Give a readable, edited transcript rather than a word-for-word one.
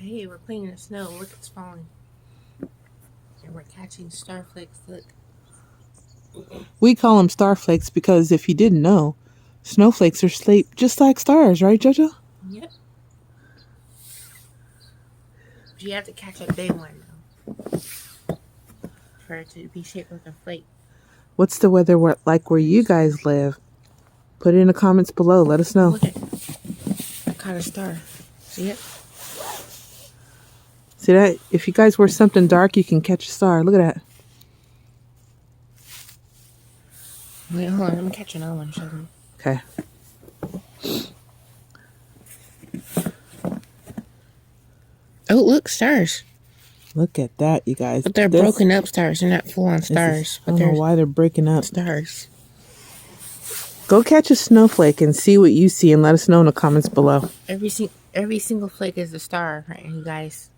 Hey, we're playing in the snow. Look, it's falling. And we're catching starflakes. Look. We call them starflakes because if you didn't know, snowflakes are shaped just like stars, right, Jojo? Yep. But you have to catch a big one, though, for it to be shaped like a flake. What's the weather like where you guys live? Put it in the comments below. Let us know. Look at I caught a star. See it? See that? If you guys wear something dark, you can catch a star. Look at that. Wait, hold on. Let me catch another one. Show them. Okay. Oh, look, stars. Look at that, you guys. But they're broken up stars. They're not full-on stars. I don't know why they're breaking up. Stars. Go catch a snowflake and see what you see and let us know in the comments below. Every single flake is a star, right, you guys?